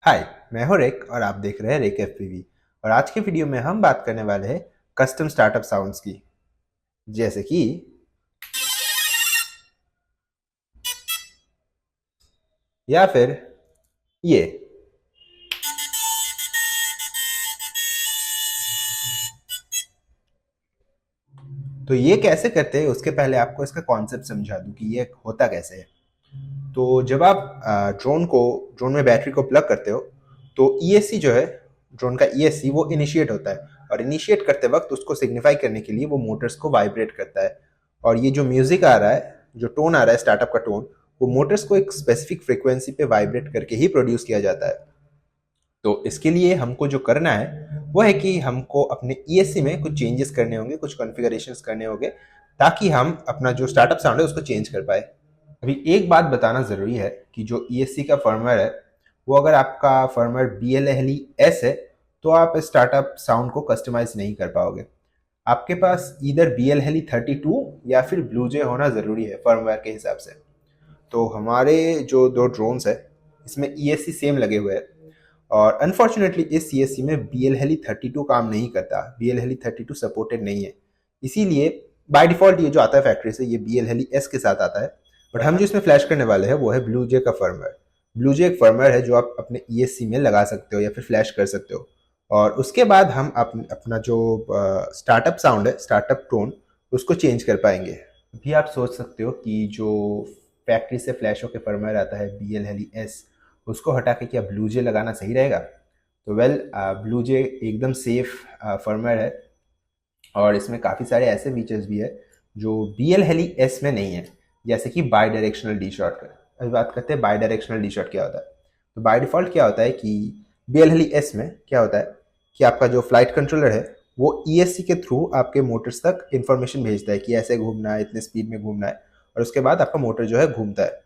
हाय, मैं हूं रिक और आप देख रहे हैं रिक एफपीवी। और आज के वीडियो में हम बात करने वाले हैं कस्टम स्टार्टअप साउंड्स की, जैसे कि या फिर ये। तो ये कैसे करते हैं उसके पहले आपको इसका कॉन्सेप्ट समझा दूं कि ये होता कैसे है। तो जब आप ड्रोन में बैटरी को प्लग करते हो तो ईएससी जो है, ड्रोन का ईएससी वो इनिशिएट होता है। और इनिशिएट करते वक्त उसको सिग्निफाई करने के लिए वो मोटर्स को वाइब्रेट करता है। और ये जो म्यूजिक आ रहा है, जो टोन आ रहा है स्टार्टअप का टोन, वो मोटर्स को एक स्पेसिफिक फ्रिक्वेंसी पे वाइब्रेट करके ही प्रोड्यूस किया जाता है। तो इसके लिए हमको जो करना है वो है कि हमको अपने ईएससी में कुछ चेंजेस करने होंगे, कुछ कॉन्फ़िगरेशंस करने होंगे, ताकि हम अपना जो स्टार्टअप साउंड है उसको चेंज कर पाए। अभी एक बात बताना ज़रूरी है कि जो ईएससी का फर्मवेयर है, वो अगर आपका फर्मवेयर BLHeli S है तो आप स्टार्टअप साउंड को कस्टमाइज नहीं कर पाओगे। आपके पास इधर BLHeli 32 या फिर ब्लूजे होना ज़रूरी है फर्मवेयर के हिसाब से। तो हमारे जो दो ड्रोन्स है इसमें ईएससी सेम लगे हुए हैं। और अनफॉर्चुनेटली इस सीएससी में BLHeli 32 काम नहीं करता, BLHeli 32 सपोर्टेड नहीं है। इसीलिए बाय डिफॉल्ट ये जो आता है फैक्ट्री से, ये BLHeli S के साथ आता है। बट हम जो इसमें फ्लैश करने वाले हैं वो है ब्लूजे का फर्मवेयर। ब्लूजे एक फर्मवेयर है जो आप अपने ईएससी में लगा सकते हो या फिर फ्लैश कर सकते हो। और उसके बाद हम अपना जो स्टार्टअप साउंड है, स्टार्टअप टोन, उसको चेंज कर पाएंगे। अभी आप सोच सकते हो कि जो फैक्ट्री से फ्लैश होकर फर्मवेयर आता है BLHeli S, उसको हटा के क्या ब्लूजे लगाना सही रहेगा? तो ब्लूजे एकदम सेफ फर्मवेयर है और इसमें काफ़ी सारे ऐसे फीचर्स भी है जो BLHeli S में नहीं है, जैसे कि बाई डायरेक्शनल डी शॉट का। अभी बात करते हैं बाई डायरेक्शनल डी शॉट क्या होता है। तो बाय डिफ़ॉल्ट क्या होता है कि BLHeli S में क्या होता है कि आपका जो फ्लाइट कंट्रोलर है वो ESC के थ्रू आपके मोटर्स तक इंफॉर्मेशन भेजता है कि ऐसे घूमना है, इतने स्पीड में घूमना है, और उसके बाद आपका मोटर जो है घूमता है।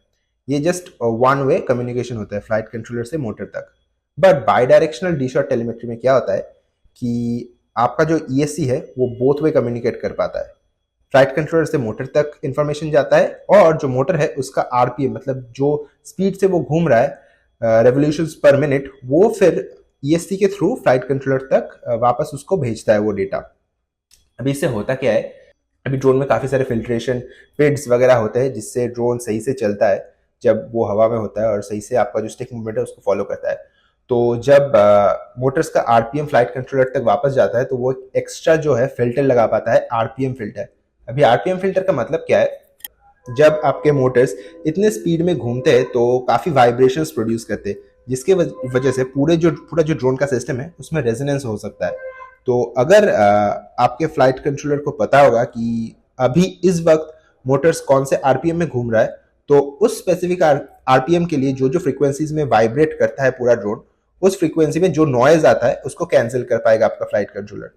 ये जस्ट वन वे कम्युनिकेशन होता है फ्लाइट कंट्रोलर से मोटर तक। But by directional D shot telemetry में क्या होता है कि आपका जो ESC है वो बोथ वे कम्युनिकेट कर पाता है। फ्लाइट कंट्रोलर से मोटर तक इंफॉर्मेशन जाता है, और जो मोटर है उसका RPM, मतलब जो स्पीड से वो घूम रहा है, रेवोल्यूशंस पर मिनट, वो फिर ESC के थ्रू फ्लाइट कंट्रोलर तक वापस उसको भेजता है वो डेटा। अभी इससे होता क्या है, अभी ड्रोन में काफ़ी सारे फिल्ट्रेशन पिड्स वगैरह होते हैं जिससे ड्रोन सही से चलता है जब वो हवा में होता है और सही से आपका जो स्टिक मूवमेंट है उसको फॉलो करता है। तो जब मोटर्स का RPM फ्लाइट कंट्रोलर तक वापस जाता है तो वो एक्स्ट्रा जो है फिल्टर लगा पाता है, RPM फिल्टर। अभी RPM फिल्टर का मतलब क्या है, जब आपके मोटर्स इतने स्पीड में घूमते हैं तो काफ़ी वाइब्रेशंस प्रोड्यूस करते हैं, जिसके वजह से पूरा जो ड्रोन का सिस्टम है उसमें रेजोनेंस हो सकता है। तो अगर आपके फ्लाइट कंट्रोलर को पता होगा कि अभी इस वक्त मोटर्स कौन से RPM में घूम रहा है, तो उस स्पेसिफिक RPM के लिए जो जो फ्रीक्वेंसीज में वाइब्रेट करता है पूरा ड्रोन, उस फ्रीक्वेंसी में जो नॉइज आता है उसको कैंसिल कर पाएगा आपका फ्लाइट कंट्रोलर।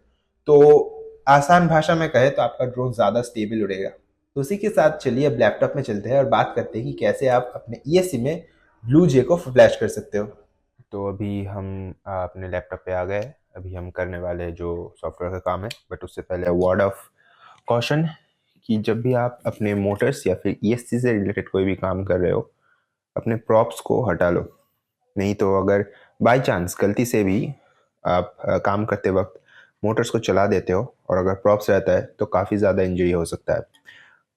तो आसान भाषा में कहे तो आपका ड्रोन ज़्यादा स्टेबल उड़ेगा। तो उसी के साथ चलिए अब लैपटॉप में चलते हैं और बात करते हैं कि कैसे आप अपने ESC में ब्लूजे को फ्लैश कर सकते हो। तो अभी हम अपने लैपटॉप पे आ गए। अभी हम करने वाले जो सॉफ्टवेयर का काम है, बट उससे पहले वर्ड ऑफ कॉशन कि जब भी आप अपने मोटर्स या फिर ESC से रिलेटेड कोई भी काम कर रहे हो, अपने प्रॉप्स को हटा लो। नहीं तो अगर बाय चांस गलती से भी आप काम करते वक्त मोटर्स को चला देते हो और अगर प्रॉप्स रहता है तो काफ़ी ज़्यादा इंजरी हो सकता है।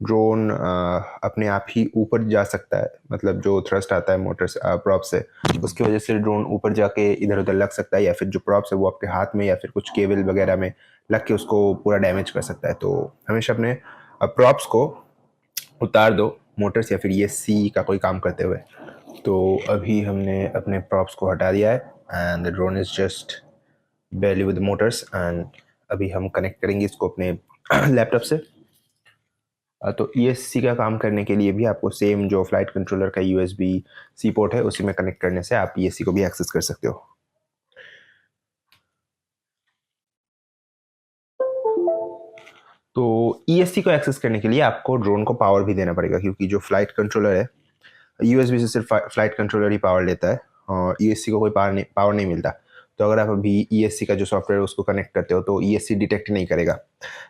ड्रोन अपने आप ही ऊपर जा सकता है, मतलब जो थ्रस्ट आता है मोटर्स प्रॉप से, उसकी वजह से ड्रोन ऊपर जाके इधर उधर लग सकता है, या फिर जो प्रॉप्स है वो आपके हाथ में या फिर कुछ केबल वगैरह में लग के उसको पूरा डैमेज कर सकता है। तो हमेशा अपने प्रॉप्स को उतार दो मोटर्स या फिर ये सी का कोई काम करते हुए। तो अभी हमने अपने प्रॉप्स को हटा दिया है and the drone is just belly with motors. And अभी हम कनेक्ट करेंगे इसको अपने लैपटॉप से। तो ESC का काम करने के लिए भी आपको सेम जो फ्लाइट कंट्रोलर का USB-C पोर्ट है उसी में कनेक्ट करने से आप ESC को भी एक्सेस कर सकते हो। तो ESC को एक्सेस करने के लिए आपको ड्रोन को पावर भी देना पड़ेगा, क्योंकि जो फ्लाइट कंट्रोलर है USB से सिर्फ फ्लाइट कंट्रोलर ही पावर लेता है और ESC को कोई पावर नहीं मिलता। तो अगर आप अभी ESC का जो सॉफ्टवेयर उसको कनेक्ट करते हो तो ESC डिटेक्ट नहीं करेगा।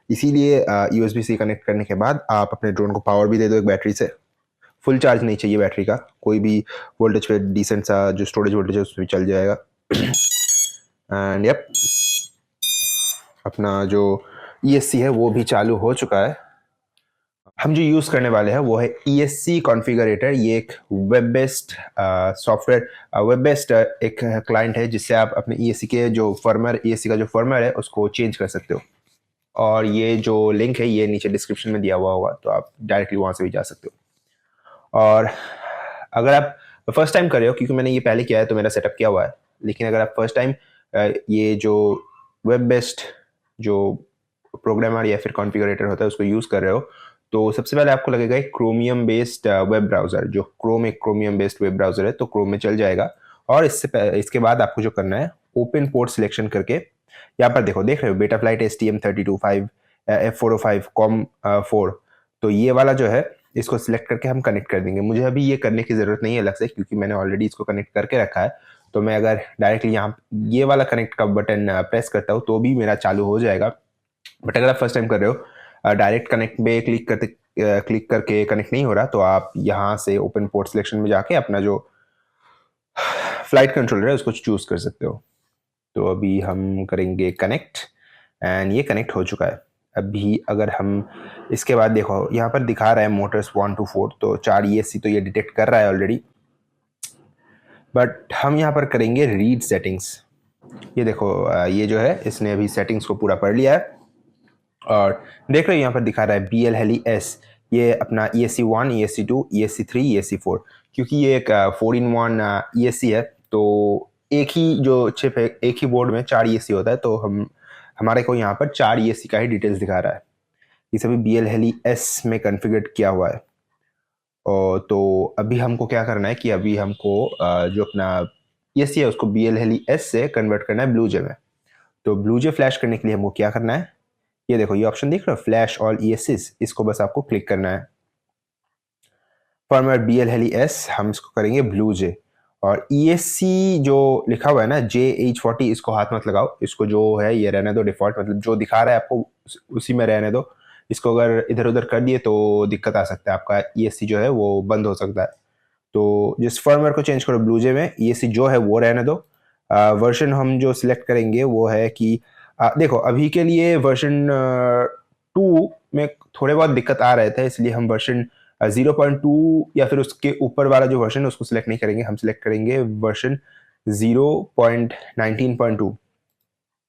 इसीलिए USB-C कनेक्ट करने के बाद आप अपने ड्रोन को पावर भी दे दो एक बैटरी से फुल चार्ज नहीं चाहिए बैटरी का, कोई भी वोल्टेज पे डिसेंट सा जो स्टोरेज वोल्टेज है उसमें चल जाएगा। एंड यप, अपना जो ESC है वो भी चालू हो चुका है। हम जो यूज़ करने वाले हैं वो है ESC कॉन्फ़िगरेटर। ये एक web based software, web based एक क्लाइंट है जिससे आप अपने ESC के जो फर्मवेयर, ESC का जो फर्मवेयर है उसको चेंज कर सकते हो। और ये जो लिंक है ये नीचे डिस्क्रिप्शन में दिया हुआ होगा, तो आप डायरेक्टली वहाँ से भी जा सकते हो। और अगर आप फर्स्ट टाइम कर रहे हो, क्योंकि मैंने ये पहले किया है तो मेरा सेटअप किया हुआ है, लेकिन अगर आप फर्स्ट टाइम ये जो वेब बेस्ड जो प्रोग्रामर या फिर कॉन्फ़िगरेटर होता है उसको यूज़ कर रहे हो, तो सबसे पहले आपको लगेगा एक क्रोमियम बेस्ड वेब ब्राउज़र। जो क्रोम एक क्रोमियम बेस्ड वेब ब्राउज़र है, तो क्रोम में चल जाएगा। और इसके बाद आपको जो करना है, ओपन पोर्ट सिलेक्शन करके यहाँ पर देख रहे हो बेटाफ्लाइट STM32 F405 COM4, तो ये वाला जो है इसको सिलेक्ट करके हम कनेक्ट कर देंगे। मुझे अभी ये करने की ज़रूरत नहीं है अलग से, क्योंकि मैंने ऑलरेडी इसको कनेक्ट करके रखा है। तो मैं अगर डायरेक्टली यहाँ ये वाला कनेक्ट का बटन प्रेस करता हूँ तो भी मेरा चालू हो जाएगा। बट अगर आप फर्स्ट टाइम कर रहे हो, डायरेक्ट कनेक्ट पे क्लिक करके कनेक्ट नहीं हो रहा, तो आप यहाँ से ओपन पोर्ट सिलेक्शन में जाके अपना जो फ्लाइट कंट्रोलर है उसको चूज कर सकते हो। तो अभी हम करेंगे कनेक्ट, एंड ये कनेक्ट हो चुका है। अभी अगर हम इसके बाद देखो यहाँ पर दिखा रहा है मोटर्स 1 to 4, तो 4 ESC तो ये डिटेक्ट कर रहा है ऑलरेडी। बट हम यहाँ पर करेंगे रीड सेटिंग्स। ये देखो ये जो है इसने अभी सेटिंग्स को पूरा पढ़ लिया है। और देख रहे हो यहाँ पर दिखा रहा है BL Heli S, ये अपना ESC1, ESC2, ESC3, ESC4। क्योंकि ये एक 4-in-1 ESC है, तो एक ही जो चिप है, एक ही बोर्ड में 4 ESC होता है, तो हमारे को यहाँ पर 4 ESC का ही डिटेल्स दिखा रहा है। ये सभी BL Heli S में कॉन्फ़िगर किया हुआ है। और तो अभी हमको क्या करना है कि अभी हमको जो अपना ESC है उसको BL Heli S से कन्वर्ट करना है BlueJ में। तो BlueJ फ्लैश करने के लिए हमको क्या करना है, ये देखो ये ऑप्शन देख रहे हो, फ्लैश ऑल ESCs, इसको बस आपको क्लिक करना है। फॉर्मेट BL Heli S, हम इसको करेंगे BlueJ। और ESC जो लिखा हुआ है ना JH40, इसको हाथ मत लगाओ, इसको जो है ये रहने दो डिफॉल्ट, मतलब जो दिखा रहा है आपको उसी में रहने दो। इसको अगर इधर उधर कर दिए तो दिक्कत आ सकता है, आपका ESC जो है वो बंद हो सकता है। तो जिस फर्मवेयर को चेंज करो BlueJ में, ESC जो है वो रहने दो। वर्जन हम जो सिलेक्ट करेंगे वो है कि देखो अभी के लिए वर्जन 2 में थोड़े बहुत दिक्कत आ रहे थे, इसलिए हम वर्जन 0.2 या फिर उसके ऊपर वाला जो वर्जन है उसको सिलेक्ट नहीं करेंगे, हम सिलेक्ट करेंगे वर्जन 0.19.2।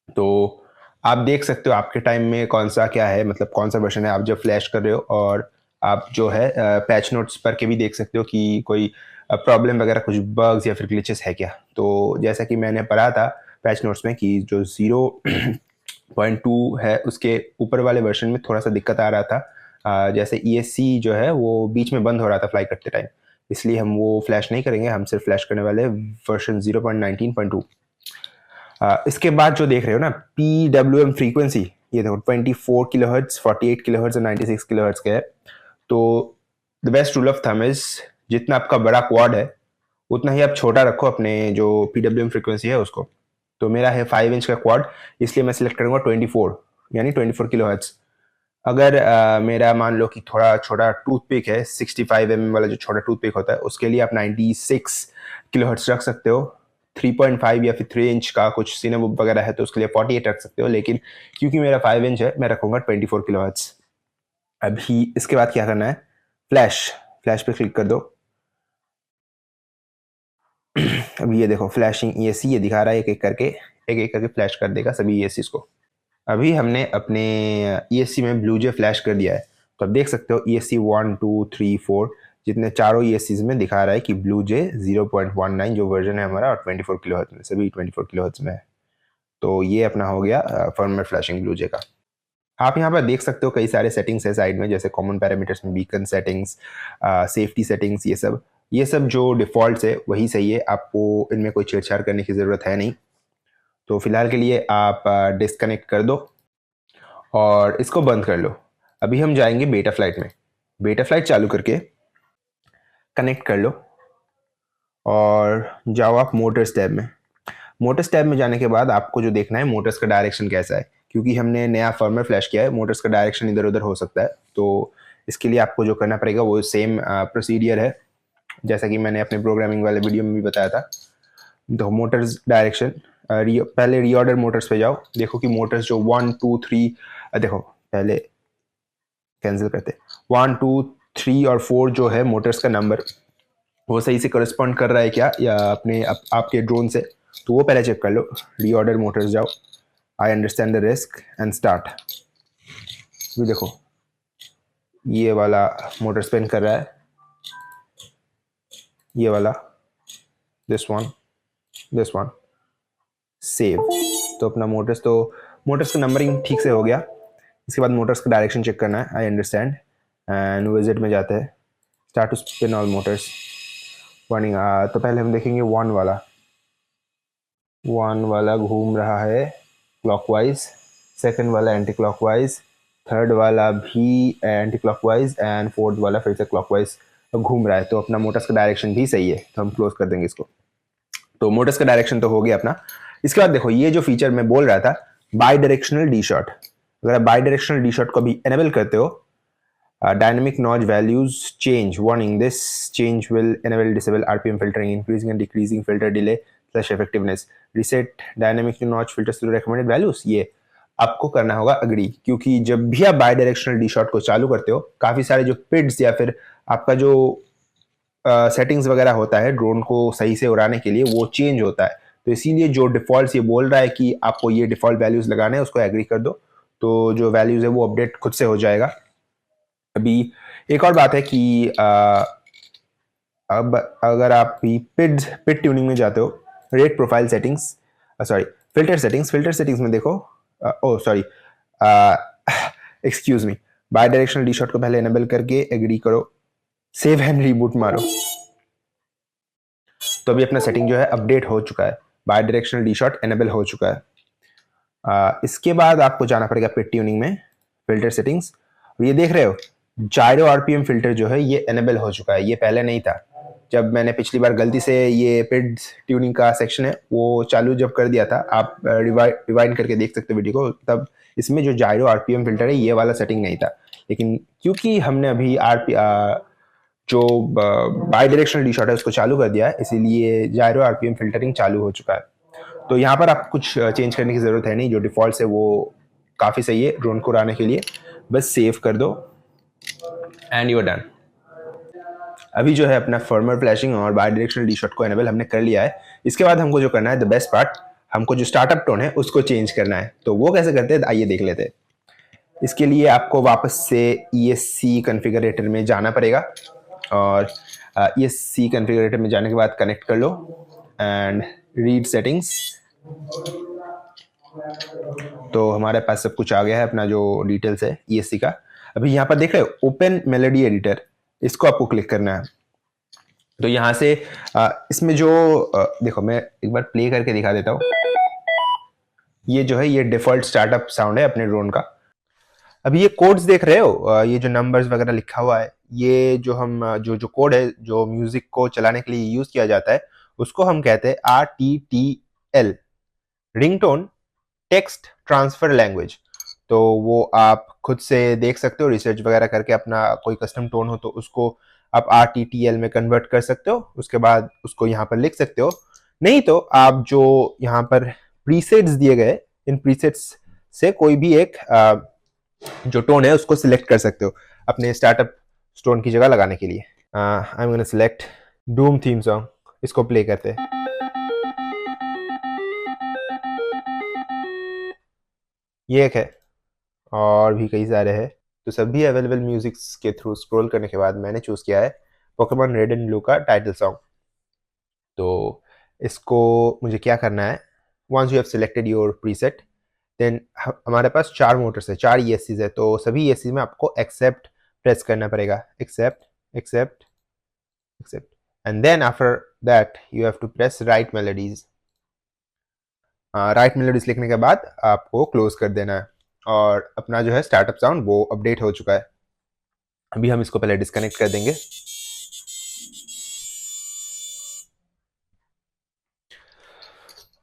तो आप देख सकते हो आपके टाइम में कौन सा क्या है, मतलब कौन सा वर्जन है आप जब फ्लैश कर रहे हो। और आप जो है पैच नोट्स पर के भी देख सकते हो कि कोई प्रॉब्लम वगैरह, कुछ बग्स या फिर ग्लिचेस है क्या। तो जैसा कि मैंने पढ़ा था पैच नोट्स में कि जो 0.2 है उसके ऊपर वाले वर्जन में थोड़ा सा दिक्कत आ रहा था। जैसे ESC जो है वो बीच में बंद हो रहा था फ्लाई करते टाइम, इसलिए हम वो फ्लैश नहीं करेंगे, हम सिर्फ फ्लैश करने वाले वर्जन 0.19.2। इसके बाद जो देख रहे हो ना PWM फ्रीक्वेंसी, ये देखो 24 किलोहर्ट्ज, 48 किलोहर्ट्ज और 96 किलोहर्ट्ज का है। तो the best rule of thumb is जितना आपका बड़ा क्वाड है उतना ही आप छोटा रखो अपने जो PWM फ्रीक्वेंसी है उसको। तो मेरा है 5 इंच का क्वाड, इसलिए मैं सिलेक्ट करूंगा 24, यानी 24 किलोहर्ट्ज। अगर मेरा मान लो कि थोड़ा छोटा टूथपिक है, 65 mm वाला जो छोटा टूथपिक होता है, उसके लिए आप 96 किलोहर्ट्ज रख सकते हो। 3.5 या फिर 3 इंच का कुछ सिनेबुक वगैरह है तो उसके लिए 48 रख सकते हो, लेकिन क्योंकि मेरा 5 इंच है मैं रखूंगा 24 किलोहर्ट्ज। अभी इसके बाद क्या करना है, फ्लैश फ्लैश पे क्लिक कर दो। अभी ये देखो फ्लैशिंग ESC ये दिखा रहा है, एक एक करके फ्लैश कर देगा सभी ESCs को। अभी हमने अपने ESC में BlueJ फ्लैश कर दिया है, तो आप देख सकते हो ESC 1, 2, 3, 4 जितने चारों ESCs में दिखा रहा है कि BlueJ 0.19 जो वर्जन है हमारा, और 24 किलोहर्ट्ज में, सभी 24 किलोहर्ट्ज में है। तो ये अपना हो गया फर्मवेयर फ्लैशिंग BlueJ का। आप यहाँ पर देख सकते हो कई सारे सेटिंग्स है साइड में, जैसे कॉमन पैरामीटर्स में बीकन सेटिंग्स, सेफ्टी सेटिंग्स, ये सब जो डिफ़ॉल्ट है वही सही है, आपको इनमें कोई छेड़छाड़ करने की ज़रूरत है नहीं। तो फिलहाल के लिए आप डिस्कनेक्ट कर दो और इसको बंद कर लो। अभी हम जाएंगे बेटा फ्लाइट में, बेटा फ्लाइट चालू करके कनेक्ट कर लो और जाओ आप मोटर्स टैब में। मोटर्स टैब में जाने के बाद आपको जो देखना है मोटर्स का डायरेक्शन कैसा है, क्योंकि हमने नया फर्मवेयर फ्लैश किया है, मोटर्स का डायरेक्शन इधर उधर हो सकता है। तो इसके लिए आपको जो करना पड़ेगा वो सेम प्रोसीडियर है जैसा कि मैंने अपने प्रोग्रामिंग वाले वीडियो में भी बताया था। तो मोटर्स डायरेक्शन, पहले रीऑर्डर मोटर्स पे जाओ, देखो कि मोटर्स जो 1 2 3, देखो पहले कैंसिल करते, 1 2 3 और 4 जो है मोटर्स का नंबर वो सही से करस्पॉन्ड कर रहा है क्या या अपने आपके ड्रोन से, तो वो पहले चेक कर लो। रीऑर्डर मोटर्स जाओ, I understand the risk and start. ये देखो ये वाला मोटर स्पिन कर रहा है, ये वाला, दिस वन सेव। तो अपना मोटर्स का नंबरिंग ठीक से हो गया। इसके बाद मोटर्स का डायरेक्शन चेक करना है, आई अंडरस्टैंड, एंड विजिट में जाते हैं, start to spin all motors warning. तो पहले हम देखेंगे वन वाला घूम रहा है क्लॉकवाइज, सेकंड वाला एंटी क्लॉकवाइज, थर्ड वाला भी एंटी क्लॉकवाइज एंड फोर्थ वाला फिर से क्लॉकवाइज घूम रहा है। तो अपना मोटर्स का डायरेक्शन भी सही है, तो हम क्लोज कर देंगे इसको। तो मोटर्स का डायरेक्शन तो हो गया अपना। इसके बाद देखो ये जो फीचर मैं बोल रहा था, बाई डायरेक्शनल डी शॉट, अगर आप बाई डायरेक्शनल डी शॉट को भी एनेबल करते हो, dynamic notch values change warning, this change will enable disable rpm filtering, increasing and decreasing filter delay slash effectiveness, reset dynamic notch filters to recommended values। ये आपको करना होगा agree, क्योंकि जब भी आप बाई डायरेक्शनल डी शॉट को चालू करते हो, काफी सारे जो पिड्स या फिर आपका जो सेटिंग्स वगैरह होता है ड्रोन को सही से उड़ाने के लिए, वो चेंज होता है। तो इसीलिए जो डिफॉल्ट ये बोल रहा है कि आपको ये डिफॉल्ट वैल्यूज लगाने हैं, उसको एग्री कर दो, तो जो वैल्यूज है वो अपडेट खुद से हो जाएगा। अभी एक और बात है कि अब अगर आप भी पिड ट्यूनिंग में जाते हो, rate profile settings, sorry filter settings में देखो, sorry excuse me, by directional D shot को पहले एनेबल करके एग्री करो, सेव एंड रीबूट मारो। तो अभी अपना सेटिंग जो है अपडेट हो चुका है, by directional D shot enable हो चुका है। इसके बाद आपको जाना पड़ेगा पिड ट्यूनिंग में, फिल्टर सेटिंग्स, और ये देख रहे हो जायरो आरपीएम फिल्टर जो है ये एनेबल हो चुका है, ये पहले नहीं था। जब मैंने पिछली बार गलती से ये पिड ट्यूनिंग का सेक्शन है वो चालू जब कर दिया था, आप रिवाइंड करके देख सकते हो वीडियो को, तब इसमें जो जायरो आरपीएम फिल्टर है ये वाला सेटिंग नहीं था। लेकिन क्योंकि हमने अभी जो बाई डायरेक्शनल डी शॉट है उसको चालू कर दिया है, इसीलिए जायरो आरपीएम फिल्टरिंग चालू हो चुका है। तो यहाँ पर आप कुछ चेंज करने की जरूरत है नहीं, जो डिफॉल्ट है वो काफ़ी सही है ड्रोन को उड़ाने के लिए। बस सेव कर दो एंड यू आर डन। अभी जो है अपना फर्मर फ्लैशिंग और बाई डायरेक्शनल डी शॉट को एनेबल हमने कर लिया है। इसके बाद हमको जो करना है, द बेस्ट पार्ट, हमको जो स्टार्टअप टोन है उसको चेंज करना है। तो वो कैसे करते हैं आइए देख लेते हैं। इसके लिए आपको वापस से ESC कॉन्फ़िगरेटर में जाना पड़ेगा, और ESC कॉन्फ़िगरेटर में जाने के बाद कनेक्ट कर लो एंड रीड सेटिंग्स। तो हमारे पास सब कुछ आ गया है, अपना जो डिटेल्स है ESC का। अभी यहाँ पर देख रहे हो ओपन मेलोडी एडिटर, इसको आपको क्लिक करना है। तो यहाँ से इसमें जो देखो मैं एक बार प्ले करके दिखा देता हूँ। ये जो है ये डिफॉल्ट स्टार्टअप साउंड है अपने ड्रोन का। अभी ये कोड्स देख रहे हो, ये जो नंबर्स वगैरह लिखा हुआ है, ये जो हम जो कोड है जो म्यूजिक को चलाने के लिए यूज किया जाता है, उसको हम कहते हैं RTTL, ringtone text transfer language. तो वो आप खुद से देख सकते हो, रिसर्च वगैरह करके अपना कोई कस्टम टोन हो तो उसको आप RTTL में कन्वर्ट कर सकते हो, उसके बाद उसको यहाँ पर लिख सकते हो। नहीं तो आप जो यहाँ पर प्रीसेट्स दिए गए, इन प्रीसेट्स से कोई भी एक जो टोन है उसको सिलेक्ट कर सकते हो अपने स्टार्टअप टोन की जगह लगाने के लिए। I am gonna select Doom theme song, इसको प्ले करते हैं। ये एक है और भी कई सारे हैं, तो सभी अवेलेबल म्यूजिक्स के थ्रू स्क्रॉल करने के बाद मैंने चूज किया है पोकेमॉन रेड एंड ब्लू का टाइटल सॉन्ग। तो इसको मुझे क्या करना है, once you have selected your preset, then हमारे पास 4 मोटर्स है, 4 ESCs है, तो सभी ESC में आपको एक्सेप्ट प्रेस करना पड़ेगा, accept accept accept, and then after that you have to press write melodies. Write melodies लिखने के बाद आपको क्लोज कर देना है, और अपना जो है स्टार्टअप साउंड वो अपडेट हो चुका है। अभी हम इसको पहले डिस्कनेक्ट कर देंगे।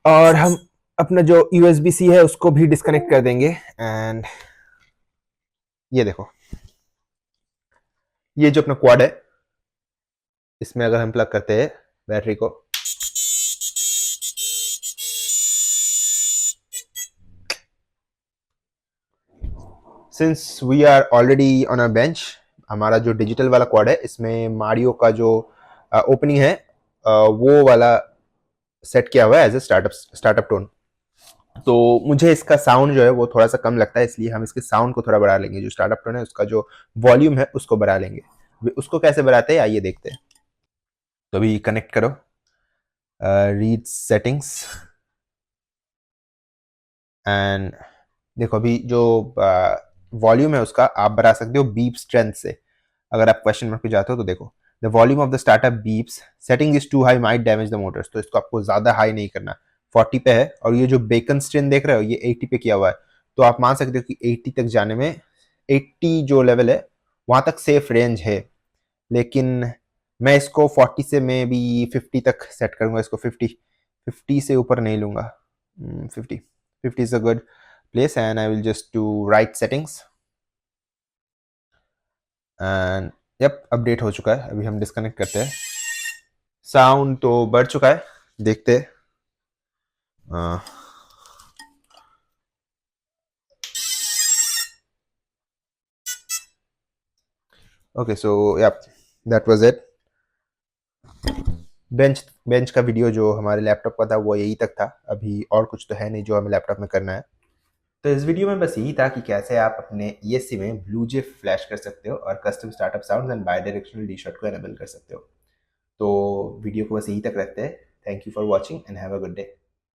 और हम अपना जो USB-C है उसको भी डिस्कनेक्ट कर देंगे, एंड ये देखो ये जो अपना क्वाड है, इसमें अगर हम प्लग करते हैं बैटरी को, since we are already on a bench, हमारा जो डिजिटल वाला क्वाड है इसमें मारियो का जो ओपनिंग है वो वाला सेट किया हुआ है एज ए स्टार्टअप टोन। तो मुझे इसका साउंड जो है वो थोड़ा सा कम लगता है, इसलिए हम इसके साउंड को थोड़ा बढ़ा लेंगे। जो स्टार्टअप टोन है उसका जो वॉल्यूम है उसको बढ़ा लेंगे। उसको कैसे बढ़ाते हैं आइए देखते हैं। तो अभी कनेक्ट करो, रीड सेटिंग्स, एंड देखो अभी जो वॉल्यूम है उसका आप बढ़ा सकते हो बीप स्ट्रेंथ से। अगर आप क्वेश्चन मार्क पे जाते हो तो देखो, the volume of the startup beeps, setting is too high might damage the motors. तो इसको आपको ज्यादा हाई नहीं करना, 40 पे है। और ये जो बेकन स्ट्रेन देख रहे हो ये 80 पे किया हुआ है। तो आप मान सकते हो कि 80 तक जाने में, 80 जो लेवल है वहां तक सेफ रेंज है। लेकिन मैं इसको 40 से मैं भी 50 तक सेट करूंगा इसको। 50 से ऊपर नहीं लूंगा। 50 is a good place, and I will just do write settings, and yup update हो चुका है। अभी हम डिस्कनेक्ट करते हैं। साउंड तो बढ़ चुका है, देखते हैं। Okay so yup, that was it. Bench का वीडियो जो हमारे लैपटॉप का था वो यही तक था। अभी और कुछ तो है नहीं जो हमें लैपटॉप में करना है। तो इस वीडियो में बस यही था कि कैसे आप अपने ESC में ब्लूजे फ्लैश कर सकते हो और custom startup sounds and by directional D shot को एनेबल कर सकते हो। तो वीडियो को बस यही तक रखते हैं। Thank you for watching and have a good day.